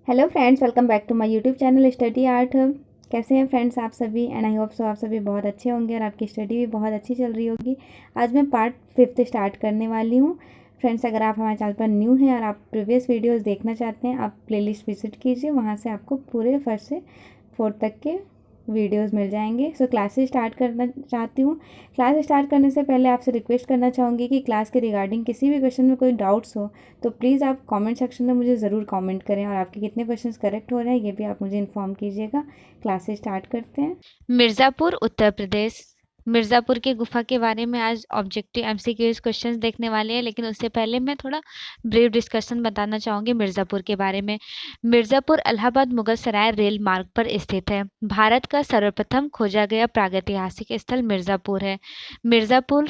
Hello friends, welcome back to my YouTube channel study art hub. कैसे हैं friends आप सभी? एंड आई होप सो आप सभी बहुत अच्छे होंगे और आपकी स्टडी भी बहुत अच्छी चल रही होगी। आज मैं पार्ट 5 स्टार्ट करने वाली हूँ। फ्रेंड्स, अगर आप हमारे चैनल पर न्यू हैं और आप प्रीवियस वीडियोस देखना चाहते हैं, आप प्लेलिस्ट विजिट कीजिए, वहाँ से आपको पूरे फर्स्ट से 4 तक के वीडियोस मिल जाएंगे। सो क्लासेस स्टार्ट करना चाहती हूँ। क्लास स्टार्ट करने से पहले आपसे रिक्वेस्ट करना चाहूँगी कि क्लास के रिगार्डिंग किसी भी क्वेश्चन में कोई डाउट्स हो तो प्लीज़ आप कमेंट सेक्शन में मुझे ज़रूर कमेंट करें, और आपके कितने क्वेश्चंस करेक्ट हो रहे हैं ये भी आप मुझे इन्फॉर्म कीजिएगा। क्लासेस स्टार्ट करते हैं। मिर्ज़ापुर उत्तर प्रदेश। मिर्ज़ापुर की गुफा के बारे में आज ऑब्जेक्टिव एमसीक्यूज क्वेश्चंस देखने वाले हैं, लेकिन उससे पहले मैं थोड़ा ब्रीफ डिस्कशन बताना चाहूँगी मिर्ज़ापुर के बारे में। मिर्ज़ापुर इलाहाबाद मुगल सराय रेल मार्ग पर स्थित है। भारत का सर्वप्रथम खोजा गया प्रागैतिहासिक स्थल मिर्ज़ापुर है। मिर्ज़ापुर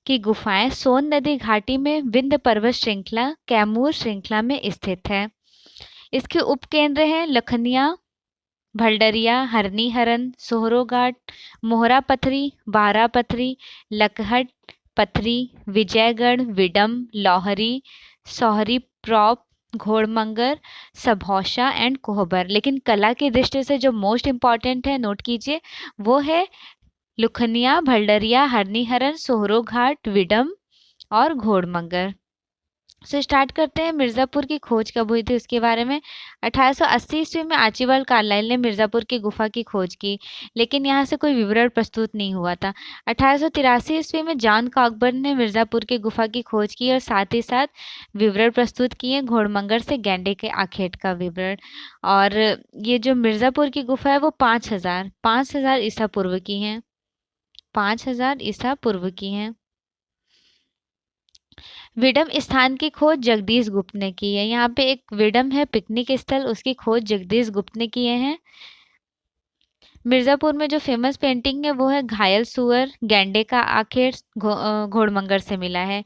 की गुफाएं सोन नदी घाटी में विंध्य पर्वत श्रृंखला कैमूर श्रृंखला में स्थित है। इसके उपकेंद्र हैं लखनिया, भलडरिया, हरनी हरन, सोहरो घाट, मोहरा पथरी, बारा पथरी, लकहट पथरी, Vijaygarh, विडम, lorry, Sohri prop, घोड़मंगर, सबौशा and कोहबर। लेकिन कला की दृष्टि से जो मोस्ट इम्पॉर्टेंट है, नोट कीजिए, वो है लुखनिया, भलडरिया, हरनी हरन, सोहरो घाट, विडम और घोड़मंगर। सो स्टार्ट करते हैं। मिर्ज़ापुर की खोज कब हुई थी उसके बारे में। 1880 ईस्वी में आर्चिबाल्ड कार्लाइल ने मिर्ज़ापुर की गुफा की खोज की, लेकिन यहाँ से कोई विवरण प्रस्तुत नहीं हुआ था। 1883 ईस्वी में जॉन कॉकबर्न ने मिर्ज़ापुर की गुफा की खोज की और साथ ही साथ विवरण प्रस्तुत किए घोड़मंगर से गैंडे के आखेट का विवरण। और ये जो मिर्ज़ापुर की गुफा है वो 5000 ईसा पूर्व की हैं। 5000 ईसा पूर्व की हैं। विडम स्थान की खोज जगदीश गुप्त ने की है। यहाँ पे एक विडम है पिकनिक स्थल, उसकी खोज जगदीश गुप्त ने किए हैं। मिर्ज़ापुर में जो फेमस पेंटिंग है वो है घायल सुअर, गैंडे का आखेट घोड़मंगर से मिला है।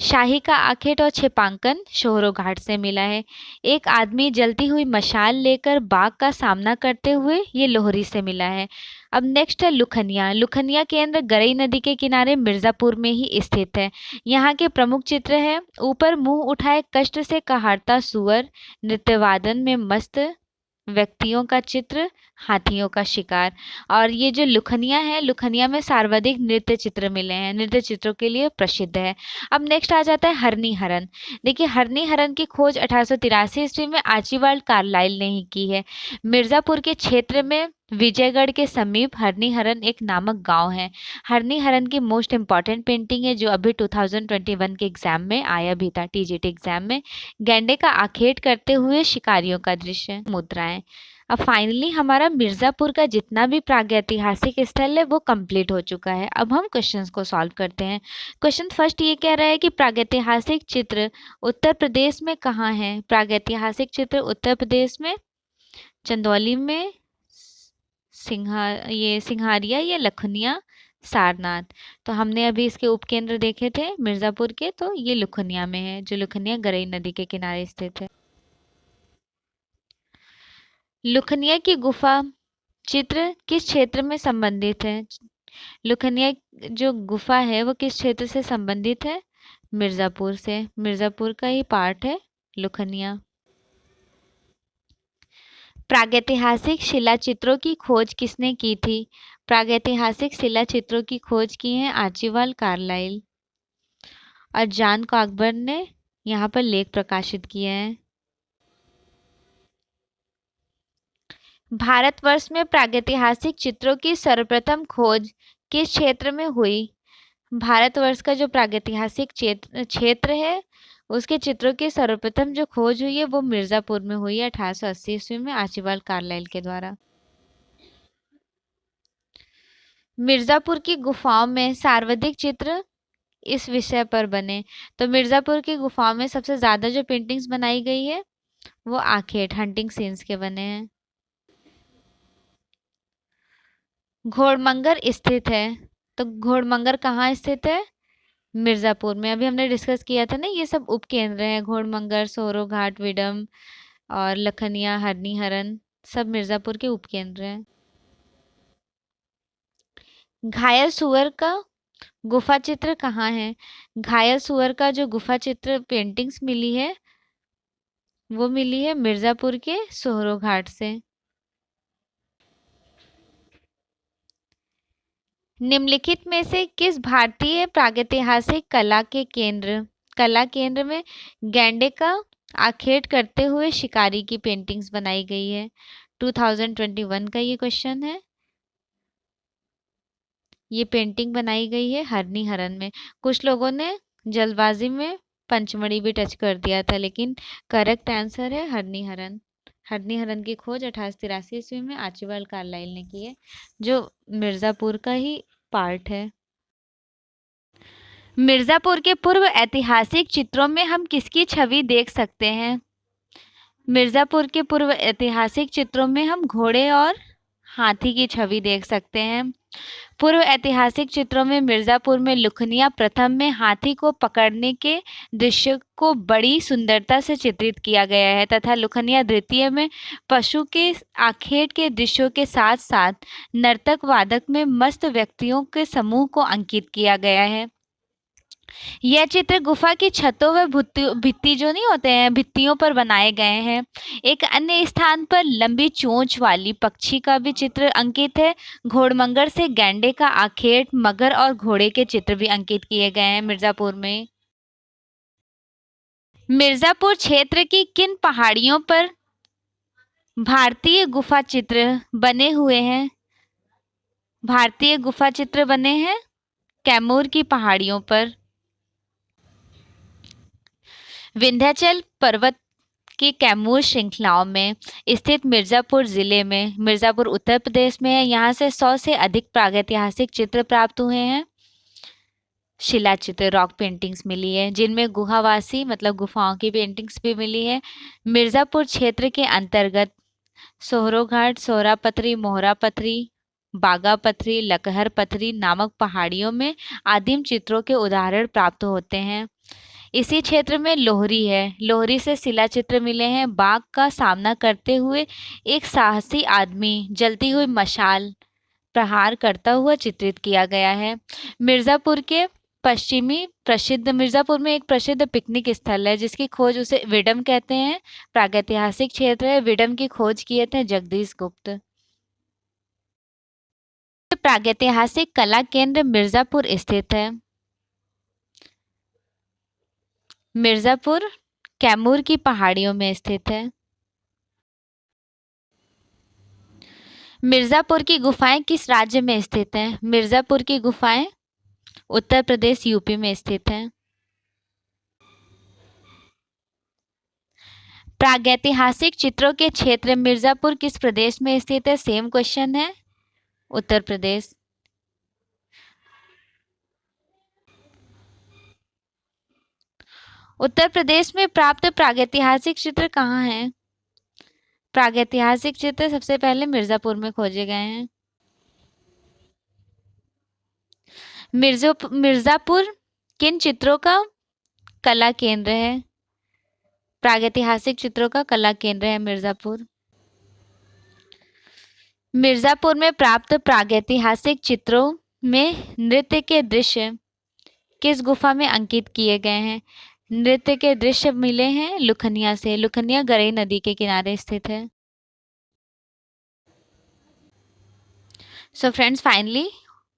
शाही का आखेट और छिपांकन शोहरो घाट से मिला है। एक आदमी जलती हुई मशाल लेकर बाघ का सामना करते हुए ये लोहरी से मिला है। अब नेक्स्ट है लुखनिया। लुखनिया केंद्र गरई नदी के किनारे मिर्ज़ापुर में ही स्थित है। यहाँ के प्रमुख चित्र है ऊपर मुंह उठाए कष्ट से कहारता सुअर, नृत्यवादन में मस्त व्यक्तियों का चित्र, हाथियों का शिकार। और ये जो लुखनिया है, लुखनिया में सर्वाधिक नृत्य चित्र मिले हैं, नृत्य चित्रों के लिए प्रसिद्ध है। अब नेक्स्ट आ जाता है हरनी हरन। देखिए, हरनी हरन की खोज 1883 ईस्वी में आर्चिबाल्ड कार्लाइल ने ही की है। मिर्ज़ापुर के क्षेत्र में विजयगढ़ के समीप हरनी हरन एक नामक गांव है। हरनी हरन की मोस्ट इम्पॉर्टेंट पेंटिंग है जो अभी 2021 के एग्जाम में आया भी था, टीजीटी एग्जाम में। गैंडे का आखेट करते हुए शिकारियों का दृश्य, मुद्राएं। अब फाइनली हमारा मिर्ज़ापुर का जितना भी प्रागैतिहासिक स्थल है वो कंप्लीट हो चुका है। अब हम क्वेश्चंस को सॉल्व करते हैं। क्वेश्चन फर्स्ट ये कह रहा है कि प्रागैतिहासिक चित्र उत्तर प्रदेश में कहाँ है? प्रागैतिहासिक चित्र उत्तर प्रदेश में चंदौली में, सिंघारिया या लखनिया, सारनाथ। तो हमने अभी इसके उपकेंद्र देखे थे मिर्ज़ापुर के, तो ये लुखनिया में है, जो लुखनिया गरई नदी के किनारे स्थित है। लुखनिया की गुफा चित्र किस क्षेत्र में संबंधित है? लुखनिया जो गुफा है वो किस क्षेत्र से संबंधित है? मिर्ज़ापुर से। मिर्ज़ापुर का ही पार्ट है लुखनिया। प्रागैतिहासिक शिला चित्रों की खोज किसने की थी? प्रागैतिहासिक शिला चित्रों की खोज की है आर्चिबाल्ड कार्लाइल। और जॉन कॉकबर्न ने यहाँ पर लेख प्रकाशित किए हैं। भारतवर्ष में प्रागैतिहासिक चित्रों की सर्वप्रथम खोज किस क्षेत्र में हुई? भारतवर्ष का जो प्रागैतिहासिक क्षेत्र है उसके चित्रों की सर्वप्रथम जो खोज हुई है वो मिर्ज़ापुर में हुई है 1880 ईस्वी में आर्चिबाल्ड कार्लाइल के द्वारा। मिर्ज़ापुर की गुफाओं में सर्वाधिक चित्र इस विषय पर बने। तो मिर्ज़ापुर की गुफाओं में सबसे ज़्यादा जो पेंटिंग्स बनाई गई है वो आखेट, हंटिंग सीन्स के बने हैं। घोड़मंगर स्थित है, तो घोड़मंगर कहाँ स्थित है? मिर्ज़ापुर में। अभी हमने डिस्कस किया था ना, ये सब उपकेंद्र हैं, घोड़मंगर, सोरो घाट, विडम और लखनिया, हरनी हरन, सब मिर्ज़ापुर के उपकेंद्र हैं। घायल सुअर का गुफा चित्र कहाँ है? घायल सुअर का जो गुफा चित्र पेंटिंग्स मिली है वो मिली है मिर्ज़ापुर के सोहरो घाट से। निम्नलिखित में से किस भारतीय प्रागैतिहासिक कला केंद्र में गैंडे का आखेट करते हुए शिकारी की पेंटिंग्स बनाई गई है? 2021 का ये क्वेश्चन है। ये पेंटिंग बनाई गई है हरनी हरन में। कुछ लोगों ने जल्दबाजी में पंचमढ़ी भी टच कर दिया था, लेकिन करेक्ट आंसर है हरनी हरन। हरनी हरन की खोज 1883 ईस्वी में आर्चिबाल्ड कार्लाइल ने की है, जो मिर्ज़ापुर का ही पार्ट है। मिर्ज़ापुर के पूर्व ऐतिहासिक चित्रों में हम किसकी छवि देख सकते हैं? मिर्ज़ापुर के पूर्व ऐतिहासिक चित्रों में हम घोड़े और हाथी की छवि देख सकते हैं। पूर्व ऐतिहासिक चित्रों में मिर्ज़ापुर में लुखनिया प्रथम में हाथी को पकड़ने के दृश्य को बड़ी सुंदरता से चित्रित किया गया है तथा लुखनिया द्वितीय में पशु के आखेट के दृश्यों के साथ साथ नर्तक वादक में मस्त व्यक्तियों के समूह को अंकित किया गया है। यह चित्र गुफा की छतों व भित्ति जो नहीं होते हैं, भित्तियों पर बनाए गए हैं। एक अन्य स्थान पर लंबी चोंच वाली पक्षी का भी चित्र अंकित है। घोड़मंगर से गैंडे का आखेट, मगर और घोड़े के चित्र भी अंकित किए गए हैं मिर्ज़ापुर में। मिर्ज़ापुर क्षेत्र की किन पहाड़ियों पर भारतीय गुफा चित्र बने हुए हैं? भारतीय गुफा चित्र बने हैं कैमूर की पहाड़ियों पर। विंध्याचल पर्वत की कैमूर श्रृंखलाओं में स्थित मिर्ज़ापुर जिले में, मिर्ज़ापुर उत्तर प्रदेश में है। यहाँ से 100 से अधिक प्रागैतिहासिक चित्र प्राप्त हुए हैं। शिला चित्र, रॉक पेंटिंग्स मिली है, जिनमें गुहावासी मतलब गुफाओं की पेंटिंग्स भी मिली है। मिर्ज़ापुर क्षेत्र के अंतर्गत सोहरो घाट, सोहरा पथरी, मोहरा पथरी, बागा पथरी, लकहर पथरी नामक पहाड़ियों में आदिम चित्रों के उदाहरण प्राप्त होते हैं। इसी क्षेत्र में लोहरी है। लोहरी से शिला चित्र मिले हैं। बाघ का सामना करते हुए एक साहसी आदमी जलती हुई मशाल प्रहार करता हुआ चित्रित किया गया है। मिर्ज़ापुर में एक प्रसिद्ध पिकनिक स्थल है जिसकी खोज उसे विडम कहते हैं। प्रागैतिहासिक क्षेत्र है। विडम की खोज किए थे जगदीश गुप्त। प्रागैतिहासिक कला केंद्र मिर्ज़ापुर स्थित है। मिर्ज़ापुर कैमूर की पहाड़ियों में स्थित है। मिर्ज़ापुर की गुफाएं किस राज्य में स्थित हैं? मिर्ज़ापुर की गुफाएं उत्तर प्रदेश यूपी में स्थित हैं। प्रागैतिहासिक चित्रों के क्षेत्र मिर्ज़ापुर किस प्रदेश में स्थित है? सेम क्वेश्चन है, उत्तर प्रदेश। उत्तर प्रदेश में प्राप्त प्रागैतिहासिक चित्र कहाँ हैं? प्रागैतिहासिक चित्र सबसे पहले मिर्ज़ापुर में खोजे गए हैं। मिर्ज़ापुर किन चित्रों का कला केंद्र है? प्रागैतिहासिक चित्रों का कला केंद्र है मिर्ज़ापुर। मिर्ज़ापुर में प्राप्त प्रागैतिहासिक चित्रों में नृत्य के दृश्य किस गुफा में अंकित किए गए हैं? नृत्य के दृश्य मिले हैं लुखनिया से। लुखनिया गरई नदी के किनारे स्थित है। सो फ्रेंड्स, फाइनली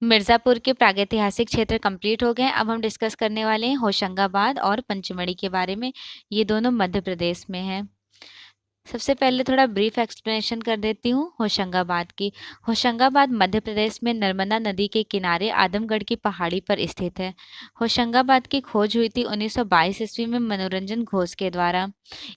मिर्ज़ापुर के प्रागैतिहासिक क्षेत्र कंप्लीट हो गए। अब हम डिस्कस करने वाले हैं होशंगाबाद और पंचमढ़ी के बारे में। ये दोनों मध्य प्रदेश में हैं। सबसे पहले थोड़ा ब्रीफ एक्सप्लेनेशन कर देती हूँ होशंगाबाद की। होशंगाबाद मध्य प्रदेश में नर्मदा नदी के किनारे आदमगढ़ की पहाड़ी पर स्थित है। होशंगाबाद की खोज हुई थी 1922 ईस्वी में मनोरंजन घोष के द्वारा।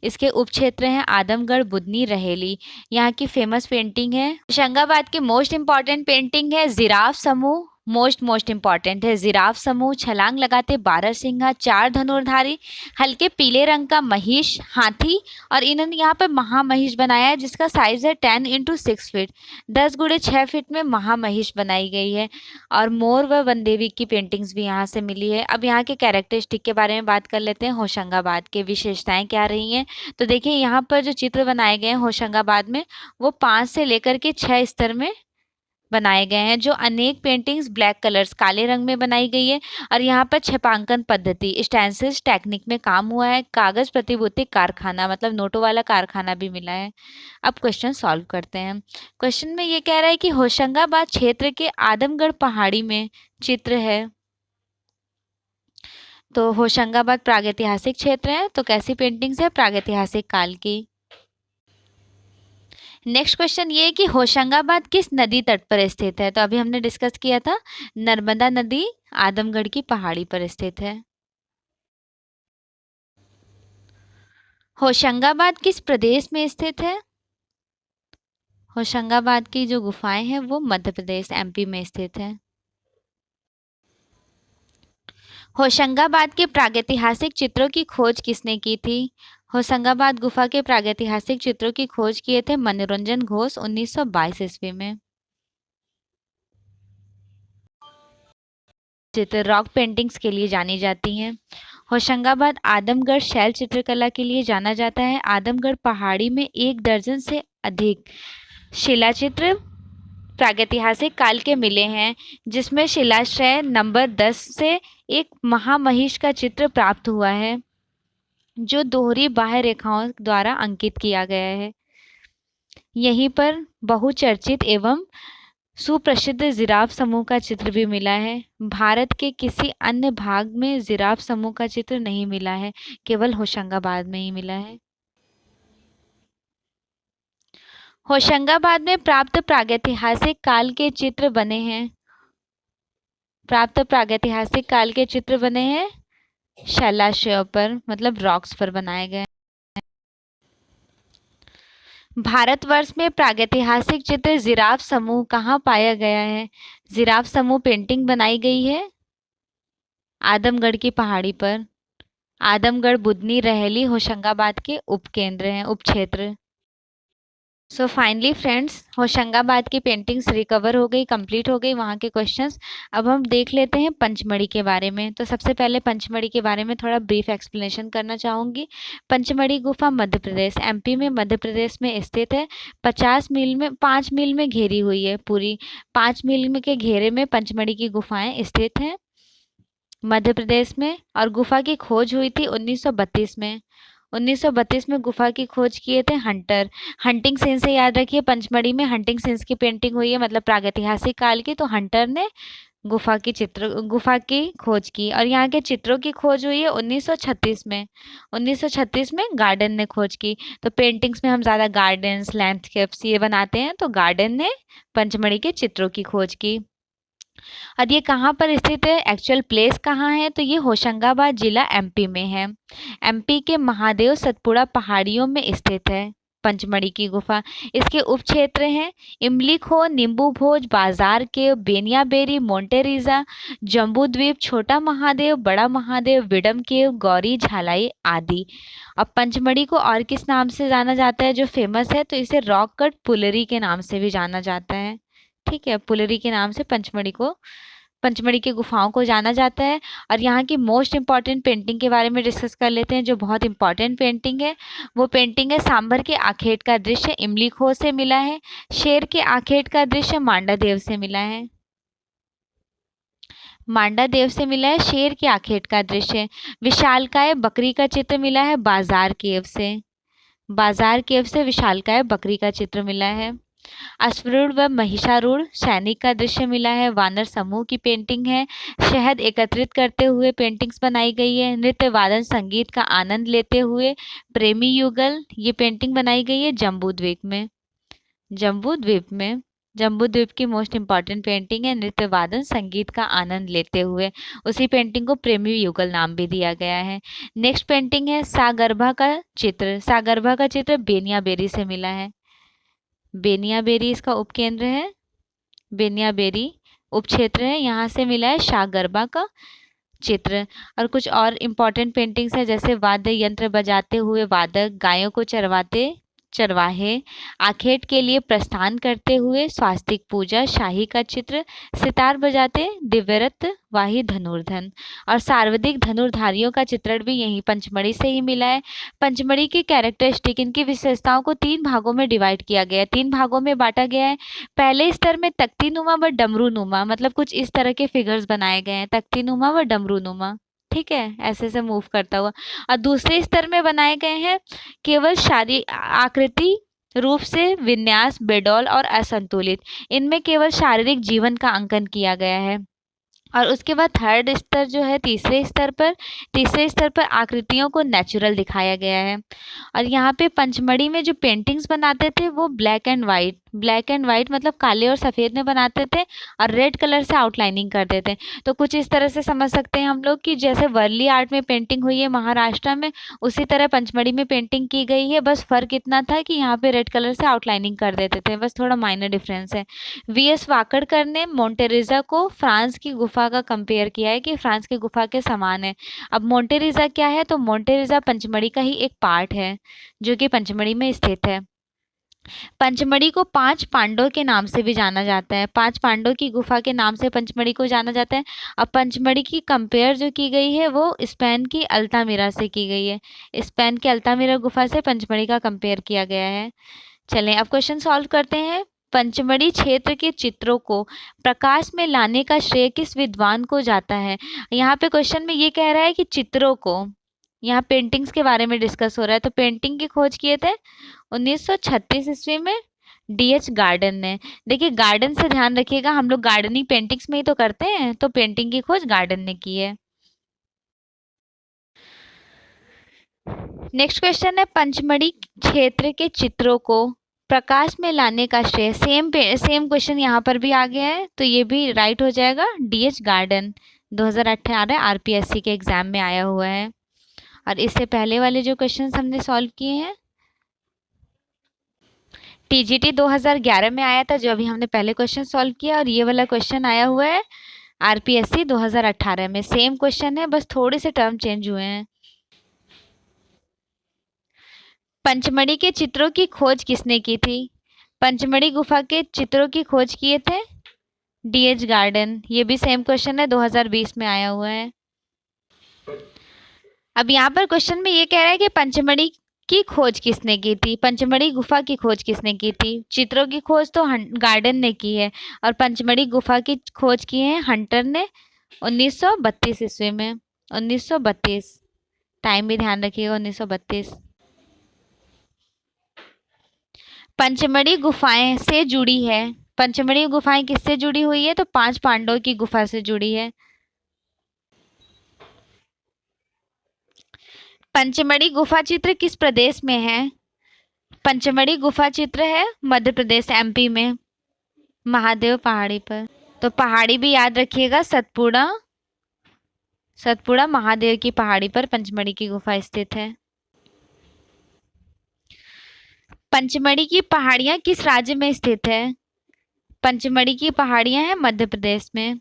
इसके उपक्षेत्र हैं आदमगढ़, बुदनी, रहेली। यहाँ की फेमस पेंटिंग है, होशंगाबाद की मोस्ट इम्पॉर्टेंट पेंटिंग है जिराफ समूह। मोस्ट इम्पॉर्टेंट है जिराफ समूह, छलांग लगाते 12 सिंहा, 4 धनुर्धारी, हल्के पीले रंग का महिष, हाथी, और इन्होंने यहाँ पे महामहिष बनाया है जिसका साइज है 10x6 फीट, 10x6 फीट में महामहिष बनाई गई है। और मोर व वनदेवी की पेंटिंग्स भी यहाँ से मिली है। अब यहाँ के कैरेक्टरिस्टिक के बारे में बात कर लेते हैं। होशंगाबाद के विशेषताएं क्या रही हैं, तो देखिए यहाँ पर जो चित्र बनाए गए हैं होशंगाबाद में वो 5 से लेकर के 6 स्तर में बनाए गए हैं, जो अनेक पेंटिंग्स ब्लैक कलर्स काले रंग में बनाई गई है। और यहाँ पर छपांकन पद्धति स्टेंसिल्स टेक्निक में काम हुआ है। कागज प्रतिभूति कारखाना मतलब नोटों वाला कारखाना भी मिला है। अब क्वेश्चन सॉल्व करते हैं। क्वेश्चन में ये कह रहा है कि होशंगाबाद क्षेत्र के आदमगढ़ पहाड़ी में चित्र है। तो होशंगाबाद प्रागैतिहासिक क्षेत्र है, तो कैसी पेंटिंग्स है? प्रागैतिहासिक काल की। नेक्स्ट क्वेश्चन ये है कि होशंगाबाद किस नदी तट पर स्थित है? तो अभी हमने डिस्कस किया था, नर्मदा नदी आदमगढ़ की पहाड़ी पर स्थित है। होशंगाबाद किस प्रदेश में स्थित है? होशंगाबाद की जो गुफाएं हैं वो मध्य प्रदेश एमपी में स्थित है। होशंगाबाद के प्रागैतिहासिक चित्रों की खोज किसने की थी? होशंगाबाद गुफा के प्रागैतिहासिक चित्रों की खोज किए थे मनोरंजन घोष 1922 ईस्वी में। चित्र रॉक पेंटिंग्स के लिए जानी जाती हैं। होशंगाबाद आदमगढ़ शैल चित्रकला के लिए जाना जाता है। आदमगढ़ पहाड़ी में 1 दर्जन से अधिक शिलाचित्र प्रागैतिहासिक काल के मिले हैं, जिसमें शिलाश्रय नंबर 10 से एक महामहिष का चित्र प्राप्त हुआ है, जो दोहरी बाह्य रेखाओं द्वारा अंकित किया गया है। यहीं पर बहुचर्चित एवं सुप्रसिद्ध जिराफ समूह का चित्र भी मिला है। भारत के किसी अन्य भाग में जिराफ समूह का चित्र नहीं मिला है, केवल होशंगाबाद में ही मिला है। होशंगाबाद में प्राप्त प्रागैतिहासिक काल के चित्र बने हैं। प्राप्त प्रागैतिहासिक काल के चित्र बने हैं शैलाशयों पर मतलब रॉक्स पर बनाए गए। भारतवर्ष में प्रागैतिहासिक चित्र जिराफ समूह कहाँ पाया गया है? जिराफ समूह पेंटिंग बनाई गई है आदमगढ़ की पहाड़ी पर। आदमगढ़ बुधनी रहेली होशंगाबाद के उपकेंद्र हैं, उपक्षेत्र। सो फाइनली फ्रेंड्स, होशंगाबाद की पेंटिंग्स रिकवर हो गई, कंप्लीट हो गई वहाँ के क्वेश्चंस। अब हम देख लेते हैं पंचमढ़ी के बारे में। तो सबसे पहले पंचमढ़ी के बारे में थोड़ा ब्रीफ एक्सप्लेनेशन करना चाहूँगी। पंचमढ़ी गुफा मध्य प्रदेश एमपी में मध्य प्रदेश में स्थित है। 5 मील में घेरी हुई है पूरी। 5 मील में के घेरे में पंचमढ़ी की गुफाएं स्थित हैं मध्य प्रदेश में। और गुफा की खोज हुई थी 1932 में। 1932 में गुफा की खोज किए थे हंटर। हंटिंग सेन से याद रखिए, पंचमढ़ी में हंटिंग सेन्स की पेंटिंग हुई है मतलब प्रागैतिहासिक काल की। तो हंटर ने गुफा की खोज की। और यहाँ के चित्रों की खोज हुई है 1936 में। 1936 में गार्डन ने खोज की। तो पेंटिंग्स में हम ज़्यादा गार्डन्स लैंडस्केप्स ये बनाते हैं, तो गार्डन ने पंचमढ़ी के चित्रों की खोज की। और ये कहाँ पर स्थित है, एक्चुअल प्लेस कहाँ है? तो ये होशंगाबाद जिला एमपी में है। एमपी के महादेव सतपुड़ा पहाड़ियों में स्थित है पंचमढ़ी की गुफा। इसके उपक्षेत्र हैं इमली खो, नींबू भोज, बाजार केव, बेनियाबेरी, मोंटेरीजा, जम्बू द्वीप, छोटा महादेव, बड़ा महादेव, विडम केव, गौरी झालाई आदि। अब पंचमढ़ी को और किस नाम से जाना जाता है जो फेमस है? तो इसे रॉक कट पुलरी के नाम से भी जाना जाता है। ठीक है, पुलरी के नाम से पंचमढ़ी की गुफाओं को जाना जाता है। और यहाँ की मोस्ट इम्पॉर्टेंट पेंटिंग के बारे में डिस्कस कर लेते हैं, जो बहुत इम्पॉर्टेंट पेंटिंग है। वो पेंटिंग है सांभर के आखेट का दृश्य, इमली खो से मिला है। शेर के आखेट का दृश्य मांडा देव से मिला है। मांडा देव से मिला है शेर के आखेट का दृश्य। विशालकाय बकरी का चित्र मिला है बाजार केव से। बाजार केव से विशालकाय बकरी का चित्र मिला है। अश्वरूढ़ व महिषारूढ़ सैनिक का दृश्य मिला है। वानर समूह की पेंटिंग है। शहद एकत्रित करते हुए पेंटिंग्स बनाई गई है। नृत्य वादन संगीत का आनंद लेते हुए प्रेमी युगल ये पेंटिंग बनाई गई है जम्बू द्वीप की मोस्ट इम्पॉर्टेंट पेंटिंग है नृत्य वादन संगीत का आनंद लेते हुए। उसी पेंटिंग को प्रेमी युगल नाम भी दिया गया है। नेक्स्ट पेंटिंग है सागरभा का चित्र बेनियाबेरी से मिला है। बेनियाबेरी इसका उपकेंद्र है। बेनियाबेरी उपक्षेत्र है, यहाँ से मिला है सागरबा का चित्र। और कुछ और इम्पॉर्टेंट पेंटिंग्स है, जैसे वाद्य यंत्र बजाते हुए वादक, गायों को चरवाते चरवाहे, आखेट के लिए प्रस्थान करते हुए, स्वास्तिक पूजा, शाही का चित्र, सितार बजाते, दिव्यरत वाही धनुर्धन। और सर्वाधिक धनुर्धारियों का चित्रण भी यही पंचमढ़ी से ही मिला है। पंचमढ़ी की कैरेक्टरिस्टिक, इनकी विशेषताओं को 3 भागों में डिवाइड किया गया है, 3 भागों में बांटा गया है। पहले स्तर में तख्तीनुमा व डमरूनुमा, मतलब कुछ इस तरह के फिगर्स बनाए गए हैं, तख्तीनुमा व डमरूनुमा, ठीक है, ऐसे से मूव करता हुआ। और दूसरे स्तर में बनाए गए हैं केवल आकृति रूप से विन्यास, बेडौल और असंतुलित, इनमें केवल शारीरिक जीवन का अंकन किया गया है। और उसके बाद थर्ड स्तर जो है, तीसरे स्तर पर आकृतियों को नेचुरल दिखाया गया है। और यहाँ पे पंचमढ़ी में जो पेंटिंग्स बनाते थे वो ब्लैक एंड वाइट मतलब काले और सफ़ेद में बनाते थे और रेड कलर से आउटलाइनिंग करते थे। तो कुछ इस तरह से समझ सकते हैं हम लोग कि जैसे वर्ली आर्ट में पेंटिंग हुई है महाराष्ट्र में, उसी तरह पंचमढ़ी में पेंटिंग की गई है। बस फ़र्क इतना था कि यहाँ पे रेड कलर से आउटलाइनिंग कर देते थे, बस थोड़ा माइनर डिफरेंस है। वीएस वाकड़कर ने मोंटेरेजा को फ्रांस की गुफा का कंपेयर किया है कि फ्रांस की गुफा के समान है। अब मोंटेरेजा क्या है, तो मोंटेरेजा पंचमढ़ी का ही एक पार्ट है जो कि पंचमढ़ी में स्थित है। पंचमढ़ी को 5 पांडवों के नाम से भी जाना जाता है, 5 पांडवों की गुफा के नाम से पंचमढ़ी को जाना जाता है। अब पंचमढ़ी की कंपेयर जो की गई है वो स्पेन की अल्तामिरा से की गई है, स्पेन के अल्तामिरा गुफा से पंचमढ़ी का कंपेयर किया गया है। चलें अब क्वेश्चन सॉल्व करते हैं। पंचमढ़ी क्षेत्र के चित्रों को प्रकाश में लाने का श्रेय किस विद्वान को जाता है? यहाँ पे क्वेश्चन में ये कह रहा है कि चित्रों को, यहाँ पेंटिंग्स के बारे में डिस्कस हो रहा है, तो पेंटिंग की खोज किए थे 1936 ईस्वी में डीएच गार्डन ने। देखिए गार्डन से ध्यान रखिएगा, हम लोग गार्डनिंग पेंटिंग्स में ही तो करते हैं, तो पेंटिंग की खोज गार्डन ने की है। नेक्स्ट क्वेश्चन है, पंचमढ़ी क्षेत्र के चित्रों को प्रकाश में लाने का श्रेय, सेम क्वेश्चन यहाँ पर भी आ गया है, तो ये भी राइट हो जाएगा, डीएच गार्डन। 2018 आरपीएससी के एग्जाम में आया हुआ है। और इससे पहले वाले जो क्वेश्चंस हमने सॉल्व किए हैं, टीजीटी 2011 में आया था जो अभी हमने पहले क्वेश्चन सॉल्व किया, और ये वाला क्वेश्चन आया हुआ है आरपीएससी 2018 में। सेम क्वेश्चन है, बस थोड़े से टर्म चेंज हुए हैं। पंचमढ़ी के चित्रों की खोज किसने की थी? पंचमढ़ी गुफा के चित्रों की खोज किए थे डीएच गार्डन। ये भी सेम क्वेश्चन है, 2020 में आया हुआ है। अब यहाँ पर क्वेश्चन में ये कह रहा है कि पंचमढ़ी की खोज किसने की थी, पंचमढ़ी गुफा की खोज किसने की थी? चित्रों की खोज तो गार्डन ने की है, और पंचमढ़ी गुफा की खोज की है हंटर ने 1932 ईस्वी में। 1932, टाइम भी ध्यान रखिएगा, 1932। पंचमढ़ी गुफाएं से जुड़ी है, पंचमढ़ी गुफाएं किससे जुड़ी हुई है? तो 5 पांडवों की गुफा से जुड़ी है। पंचमढ़ी गुफा चित्र किस प्रदेश में है? पंचमढ़ी गुफा चित्र है मध्य प्रदेश, एमपी में, महादेव पहाड़ी पर। तो पहाड़ी भी याद रखिएगा, सतपुड़ा महादेव की पहाड़ी पर पंचमढ़ी की गुफा स्थित है। पंचमढ़ी की पहाड़ियां किस राज्य में स्थित है? पंचमढ़ी की पहाड़ियां हैं मध्य प्रदेश में।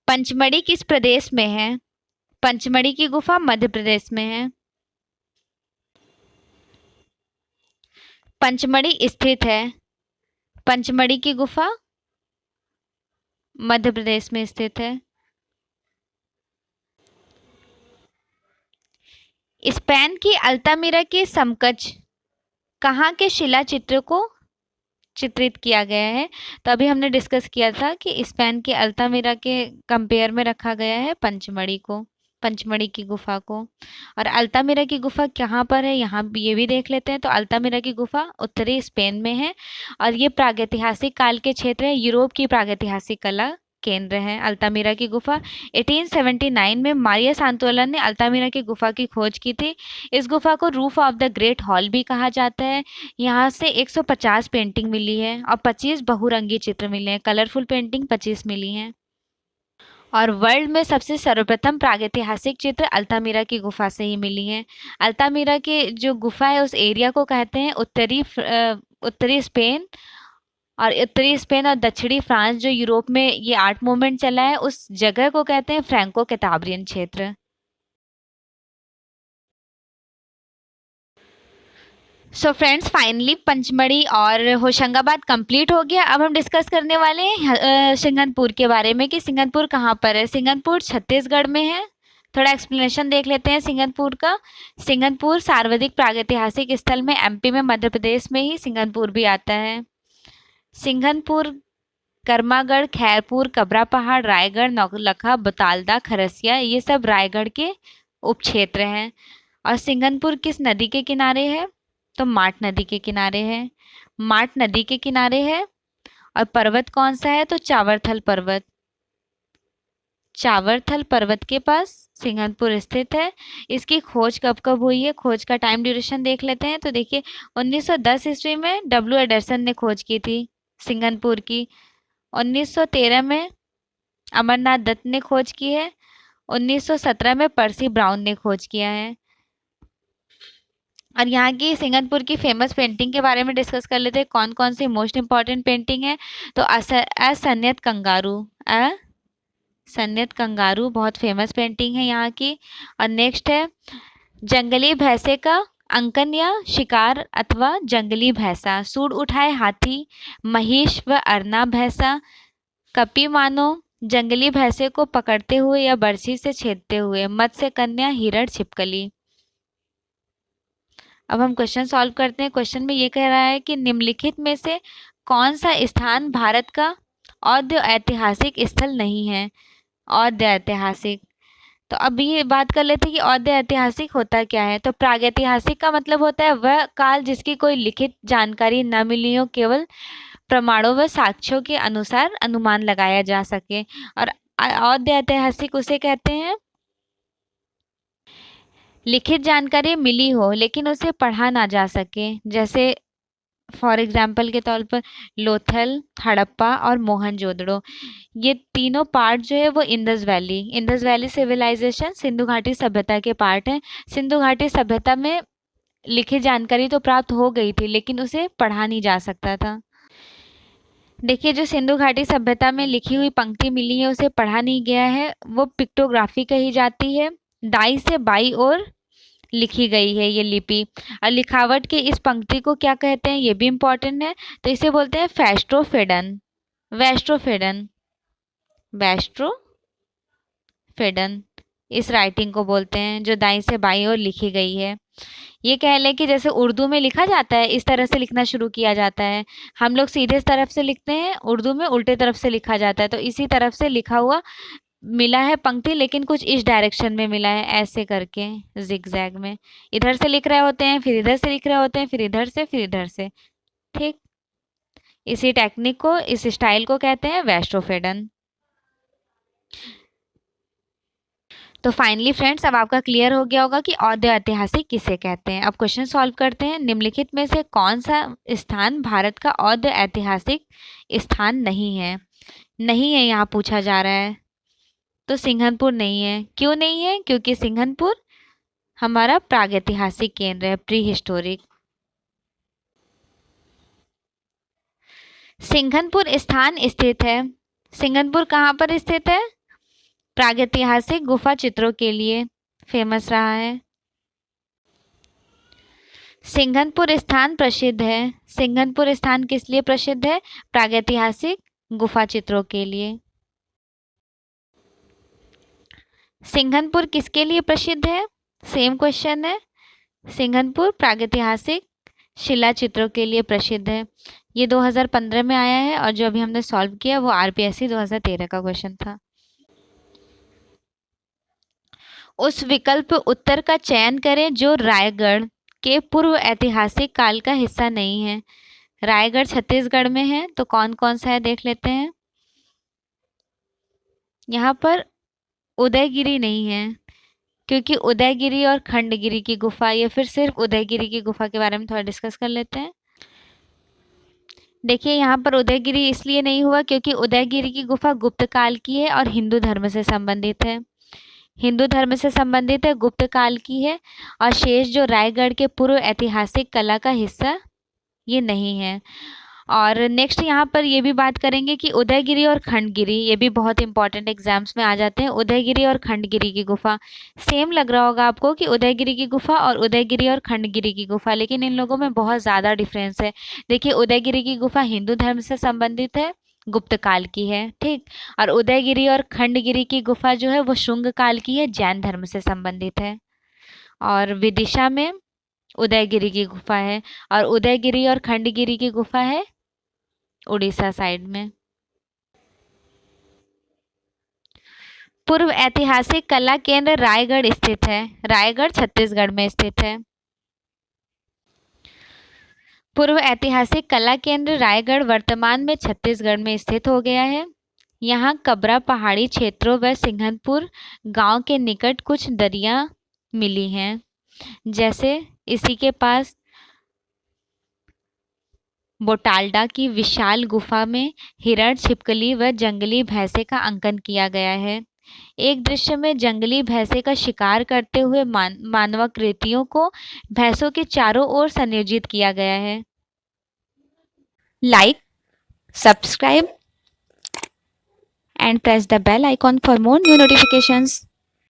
पंचमढ़ी किस प्रदेश में है? पंचमढ़ी की गुफा मध्य प्रदेश में है। पंचमढ़ी स्थित है, पंचमढ़ी की गुफा मध्य प्रदेश में स्थित है। स्पेन की अल्तामिरा के समकक्ष कहाँ के शिला चित्र को चित्रित किया गया है? तो अभी हमने डिस्कस किया था कि स्पेन के अल्तामिरा के कंपेयर में रखा गया है पंचमढ़ी को, पंचमढ़ी की गुफा को। और अल्तामिरा की गुफा कहाँ पर है, यहाँ ये भी देख लेते हैं। तो अल्तामिरा की गुफा उत्तरी स्पेन में है, और ये प्रागैतिहासिक काल के क्षेत्र है, यूरोप की प्रागैतिहासिक कला केंद्र है अल्तामिरा की गुफा। 1879 में मारिया सांतोला ने अल्तामिरा की गुफा की खोज की थी। इस गुफा को roof of the great hall भी कहा जाता है। यहाँ से 150 पेंटिंग मिली है और 25 बहुरंगी चित्र मिले हैं, कलरफुल पेंटिंग 25 मिली हैं। और वर्ल्ड में सबसे सर्वप्रथम प्रागैतिहासिक चित्र अल्तामिरा की गुफा से ही मिली हैं। अल्तामिरा के जो गुफा है उस एरिया को कहते हैं उत्तरी स्पेन, और उत्तरी स्पेन और दक्षिणी फ्रांस जो यूरोप में ये आर्ट मूवमेंट चला है उस जगह को कहते हैं फ्रैंको कैटाब्रियन क्षेत्र। सो फ्रेंड्स, फाइनली पंचमढ़ी और होशंगाबाद कंप्लीट हो गया। अब हम डिस्कस करने वाले हैं सिंगनपुर के बारे में कि सिंगनपुर कहाँ पर है। सिंगनपुर छत्तीसगढ़ में है। थोड़ा एक्सप्लेनेशन देख लेते हैं सिंगनपुर का। सिंगनपुर सार्वजनिक प्रागैतिहासिक स्थल में एमपी में, मध्य प्रदेश में ही सिंगनपुर भी आता है। सिंगनपुर कर्मागढ़, खैरपुर, कबरा पहाड़, रायगढ़, नौलखा, बतालदा, खरसिया, ये सब रायगढ़ के उपक्षेत्र हैं। और सिंगनपुर किस नदी के किनारे है? तो माट नदी के किनारे है। माट नदी के किनारे है। और पर्वत कौन सा है? तो चावरथल पर्वत। चावरथल पर्वत के पास सिंगनपुर स्थित है। इसकी खोज कब कब हुई है? खोज का टाइम ड्यूरेशन देख लेते हैं। तो देखिए 1910 ईस्वी में डब्ल्यू एडरसन ने खोज की थी सिंगनपुर की। 1913 में अमरनाथ दत्त ने खोज की है। 1917 में पर्सी ब्राउन ने खोज किया है। और यहाँ की सिंगनपुर की फेमस पेंटिंग के बारे में डिस्कस कर लेते हैं। कौन कौन सी मोस्ट इम्पॉर्टेंट पेंटिंग है? तो असंयत कंगारू, संयत कंगारू बहुत फेमस पेंटिंग है यहाँ की। और नेक्स्ट है जंगली भैंसे का अंकन या शिकार अथवा जंगली भैंसा, सूंड उठाए हाथी, महिष व अरना भैंसा, कपी मानो जंगली भैंसे को पकड़ते हुए या बर्छी से छेदते हुए, मत्स्य कन्या, हिरण, छिपकली। अब हम क्वेश्चन सॉल्व करते हैं। क्वेश्चन में ये कह रहा है कि निम्नलिखित में से कौन सा स्थान भारत का औद्य ऐतिहासिक स्थल नहीं है? औद्य ऐतिहासिक, तो अब ये बात कर लेते हैं कि औद्य ऐतिहासिक होता क्या है। तो प्रागैतिहासिक का मतलब होता है वह काल जिसकी कोई लिखित जानकारी न मिली हो, केवल प्रमाणों व साक्ष्यों के अनुसार अनुमान लगाया जा सके। और औद्य ऐतिहासिक उसे कहते हैं लिखित जानकारी मिली हो लेकिन उसे पढ़ा ना जा सके। जैसे फॉर एग्जाम्पल के तौर पर लोथल, हड़प्पा और मोहनजोदड़ो, ये तीनों पार्ट जो है वो इंडस वैली सिविलाइजेशन, सिंधु घाटी सभ्यता के पार्ट हैं। सिंधु घाटी सभ्यता में लिखित जानकारी तो प्राप्त हो गई थी लेकिन उसे पढ़ा नहीं जा सकता था। देखिए जो सिंधु घाटी सभ्यता में लिखी हुई पंक्ति मिली है उसे पढ़ा नहीं गया है, वो पिक्टोग्राफी कही जाती है। दाई से बाई ओर लिखी गई है ये लिपि। और लिखावट की इस पंक्ति को क्या कहते हैं ये भी इम्पोर्टेंट है। तो इसे बोलते हैं फेस्ट्रोफेडन, वेस्ट्रोफेडन, वेस्ट्रोफेडन इस राइटिंग को बोलते हैं जो दाई से बाई ओर लिखी गई है। ये कह लें कि जैसे उर्दू में लिखा जाता है इस तरह से लिखना शुरू किया जाता है। हम लोग सीधे तरफ से लिखते हैं, उर्दू में उल्टे तरफ से लिखा जाता है। तो इसी तरफ से लिखा हुआ मिला है पंक्ति, लेकिन कुछ इस डायरेक्शन में मिला है, ऐसे करके जिगजैग में। इधर से लिख रहे होते हैं, फिर इधर से लिख रहे होते हैं, फिर इधर से, फिर इधर से। ठीक, इसी टेक्निक को, इस स्टाइल को कहते हैं वेस्ट्रोफेडन। तो फाइनली फ्रेंड्स अब आपका क्लियर हो गया होगा कि औद्य ऐतिहासिक किसे कहते हैं। अब क्वेश्चन सॉल्व करते हैं। निम्नलिखित में से कौन सा स्थान भारत का औद्य ऐतिहासिक स्थान नहीं है? नहीं है यहाँ पूछा जा रहा है। तो सिंघनपुर नहीं है। क्यों नहीं है? क्योंकि सिंघनपुर हमारा प्रागैतिहासिक केंद्र है, प्री हिस्टोरिक। सिंघनपुर स्थान स्थित है। सिंघनपुर कहाँ पर स्थित है? प्रागैतिहासिक गुफा चित्रों के लिए फेमस रहा है। सिंघनपुर स्थान प्रसिद्ध है। सिंघनपुर स्थान किस लिए प्रसिद्ध है? प्रागैतिहासिक गुफा चित्रों के लिए। सिंघनपुर किसके लिए प्रसिद्ध है? सेम क्वेश्चन है। सिंघनपुर प्रागैतिहासिक शिला चित्रों के लिए प्रसिद्ध है। ये 2015 में आया है और जो अभी हमने सॉल्व किया वो आरपीएससी 2013 का क्वेश्चन था। उस विकल्प उत्तर का चयन करें जो रायगढ़ के पूर्व ऐतिहासिक काल का हिस्सा नहीं है। रायगढ़ छत्तीसगढ़ में है, तो कौन कौन सा है देख लेते हैं। यहाँ पर उदयगिरी नहीं है, क्योंकि उदयगिरी और खंडगिरी की गुफा, या फिर सिर्फ उदयगिरी की गुफा के बारे में थोड़ा डिस्कस कर लेते हैं। देखिए यहाँ पर उदयगिरी इसलिए नहीं हुआ क्योंकि उदयगिरी की गुफा गुप्त काल की है और हिंदू धर्म से संबंधित है। हिंदू धर्म से संबंधित है, गुप्त काल की है। और शेष जो रायगढ़ के पूर्व ऐतिहासिक कला का हिस्सा ये नहीं है। और नेक्स्ट यहाँ पर ये भी बात करेंगे कि उदयगिरी और खंडगिरी, ये भी बहुत इंपॉर्टेंट एग्जाम्स में आ जाते हैं। उदयगिरी और खंडगिरी की गुफा, सेम लग रहा होगा आपको कि उदयगिरी की गुफा और उदयगिरी और खंडगिरी की गुफा, लेकिन इन लोगों में बहुत ज़्यादा डिफरेंस है। देखिए, उदयगिरी की गुफा हिंदू धर्म से संबंधित है, गुप्त काल की है, ठीक। और उदयगिरी और खंडगिरी की गुफा जो है वो शुंग काल की है, जैन धर्म से संबंधित है। और विदिशा में उदयगिरी की गुफा है, और उदयगिरी और खंडगिरी की गुफा है उड़ीसा साइड में। पूर्व ऐतिहासिक कला केंद्र रायगढ़ स्थित है। रायगढ़ छत्तीसगढ़ में स्थित है। पूर्व ऐतिहासिक कला केंद्र रायगढ़ वर्तमान में छत्तीसगढ़ में स्थित हो गया है। यहाँ कबरा पहाड़ी क्षेत्रों व सिंघनपुर गांव के निकट कुछ दरिया मिली हैं, जैसे इसी के पास बोटाल्डा की विशाल गुफा में हिरण, छिपकली व जंगली भैंसे का अंकन किया गया है। एक दृश्य में जंगली भैंसे का शिकार करते हुए मानवाकृतियों को भैंसों के चारों ओर संयोजित किया गया है। Like, subscribe and press the bell icon for more new notifications.